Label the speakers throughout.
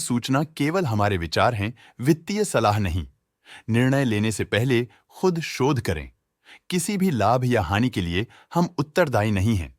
Speaker 1: सूचना केवल हमारे विचार हैं, वित्तीय सलाह नहीं। निर्णय लेने से पहले खुद शोध करें। किसी भी लाभ या हानि के लिए हम उत्तरदायी नहीं हैं।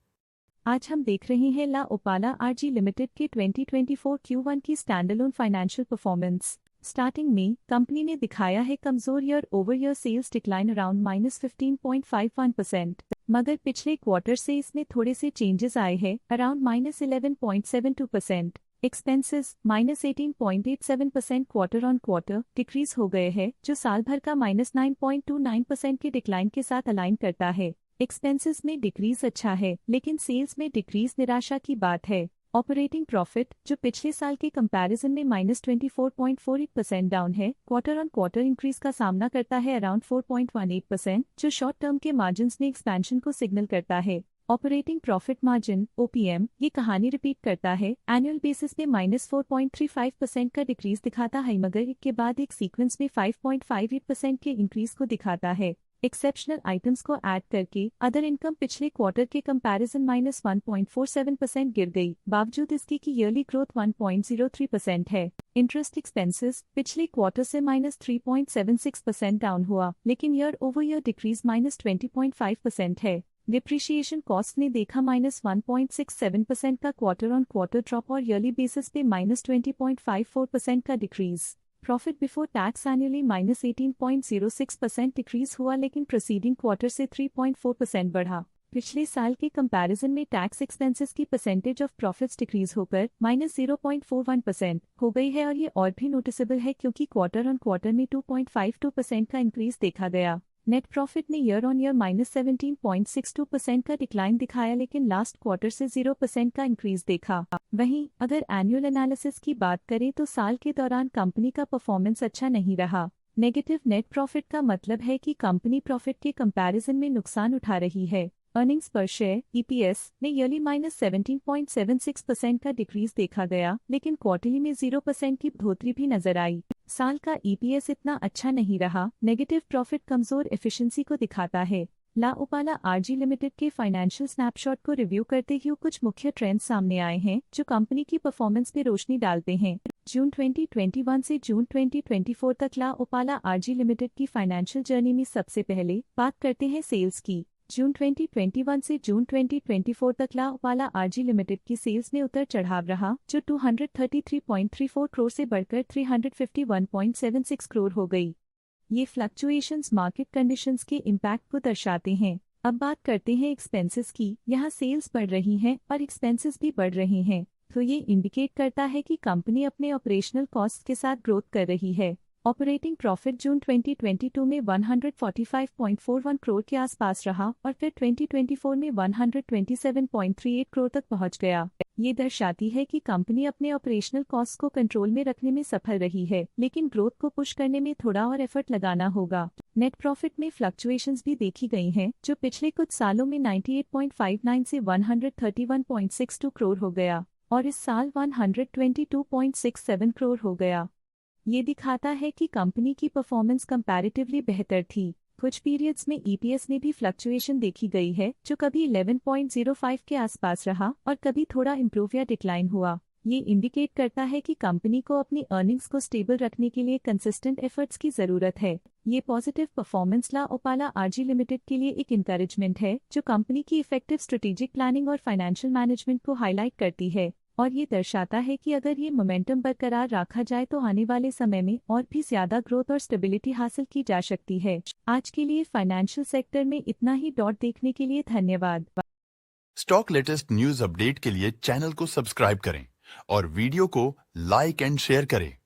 Speaker 2: आज हम देख रहे हैं ला ओपाला आरजी लिमिटेड के 2024 Q1 की स्टैंडअलोन फाइनेंशियल परफॉर्मेंस। स्टार्टिंग में कंपनी ने दिखाया है कमजोर year over year sales decline around -15.51%, मगर पिछले क्वार्टर से इसमें थोड़े से चेंजेस आए हैं around -11.72%। Expenses -18.87% quarter on quarter decrease हो गए हैं, जो साल भर का -9.29% के डिक्लाइन के साथ अलाइन करता है। एक्सपेंसेस में डिक्रीज अच्छा है, लेकिन सेल्स में डिक्रीज निराशा की बात है। ऑपरेटिंग प्रॉफिट, जो पिछले साल के कंपैरिजन में -24.48% डाउन है, क्वार्टर ऑन क्वार्टर इंक्रीज का सामना करता है अराउंड 4.18%, जो शॉर्ट टर्म के मार्जिन्स में एक्सपेंशन को सिग्नल करता है। ऑपरेटिंग प्रॉफिट मार्जिन OPM ये कहानी रिपीट करता है, एनुअल बेसिस पे -4.35% का डिक्रीज दिखाता है, मगर एक के बाद एक सीक्वेंस में 5.58% के इंक्रीज को दिखाता है। एक्सेप्शनल आइटम्स को ऐड करके अदर इनकम पिछले क्वार्टर के कंपैरिजन -1.47% गिर गई, बावजूद इसकी कि ईयरली ग्रोथ 1.03% है। इंटरेस्ट एक्सपेंसेस पिछले क्वार्टर से -3.76% डाउन हुआ, लेकिन ईयर ओवर ईयर डिक्रीज -20.5% है। डिप्रिशिएशन कॉस्ट ने देखा -1.67% का क्वार्टर ऑन क्वार्टर ड्रॉप और ईयरली बेसिस पे -20.54% का decrease. Profit before tax annually -18.06% decrease हुआ, लेकिन प्रीसीडिंग क्वार्टर से 3.4% बढ़ा। पिछले साल के कंपैरिजन में टैक्स एक्सपेंसेस की परसेंटेज ऑफ प्रॉफिट्स डिक्रीज होकर -0.41% हो गई है, और ये और भी नोटिसेबल है क्योंकि क्वार्टर ऑन क्वार्टर में 2.52% का इंक्रीज देखा गया। नेट प्रॉफिट ने ईयर ऑन ईयर -17.62% का डिक्लाइन दिखाया, लेकिन लास्ट क्वार्टर से 0% का इंक्रीज देखा। वहीं अगर एनुअल एनालिसिस की बात करें तो साल के दौरान कंपनी का परफॉर्मेंस अच्छा नहीं रहा। नेगेटिव नेट प्रॉफिट का मतलब है कि कंपनी प्रॉफिट के कंपैरिजन में नुकसान उठा रही है। अर्निंग्स पर शेयर EPS ने ईयरली -17.76% का डिक्रीज देखा गया, लेकिन क्वार्टरली में 0% की बढ़ोतरी भी नजर आई। साल का EPS इतना अच्छा नहीं रहा। नेगेटिव प्रॉफिट कमजोर एफिशिएंसी को दिखाता है। ला ओपाला आरजी लिमिटेड के फाइनेंशियल स्नैपशॉट को रिव्यू करते हुए कुछ मुख्य ट्रेंड्स सामने आए हैं, जो कंपनी की परफॉर्मेंस पे रोशनी डालते हैं। जून 2021 से जून 2024 तक ला ओपाला आरजी लिमिटेड की फाइनेंशियल जर्नी में सबसे पहले बात करते हैं सेल्स की। जून 2021 से जून 2024 तक ला ओपाला आरजी लिमिटेड की सेल्स में उतर चढ़ाव रहा, जो 233.34 करोड़ से बढ़कर 351.76 करोड़ हो गई। ये फ्लक्चुएशंस मार्केट कंडीशंस के इम्पैक्ट को दर्शाते हैं। अब बात करते हैं एक्सपेंसेस की। यहाँ सेल्स बढ़ रही हैं और एक्सपेंसेस भी बढ़ रहे हैं, तो ये इंडिकेट करता है कि कंपनी अपने ऑपरेशनल कॉस्ट के साथ ग्रोथ कर रही है। ऑपरेटिंग प्रॉफिट जून 2022 में 145.41 करोड़ के आसपास रहा और फिर 2024 में 127.38 करोड़ तक पहुंच गया। ये दर्शाती है कि कंपनी अपने ऑपरेशनल कॉस्ट को कंट्रोल में रखने में सफल रही है, लेकिन ग्रोथ को पुश करने में थोड़ा और एफर्ट लगाना होगा। नेट प्रॉफिट में फ्लक्चुएशंस भी देखी गई हैं, जो पिछले कुछ सालों में 98.59 से 131.62 करोड़ हो गया और इस साल 122.67 करोड़ हो गया। ये दिखाता है कि कंपनी की परफॉर्मेंस कंपैरेटिवली बेहतर थी। कुछ पीरियड्स में EPS में भी फ्लक्चुएशन देखी गई है, जो कभी 11.05 के आसपास रहा और कभी थोड़ा इम्प्रूव या डिक्लाइन हुआ। ये इंडिकेट करता है कि कंपनी को अपनी अर्निंग्स को स्टेबल रखने के लिए कंसिस्टेंट एफर्ट्स की जरूरत है। ये पॉजिटिव परफॉर्मेंस ला ओपाला आरजी लिमिटेड के लिए एक इंकरेजमेंट है, जो कंपनी की इफेक्टिव स्ट्रेटेजिक प्लानिंग और फाइनेंशियल मैनेजमेंट को हाईलाइट करती है, और ये दर्शाता है कि अगर ये मोमेंटम बरकरार रखा जाए तो आने वाले समय में और भी ज्यादा ग्रोथ और स्टेबिलिटी हासिल की जा सकती है। आज के लिए फाइनेंशियल सेक्टर में इतना ही। देखने के लिए धन्यवाद।
Speaker 1: स्टॉक लेटेस्ट न्यूज अपडेट के लिए चैनल को सब्सक्राइब करें और वीडियो को लाइक एंड शेयर करें।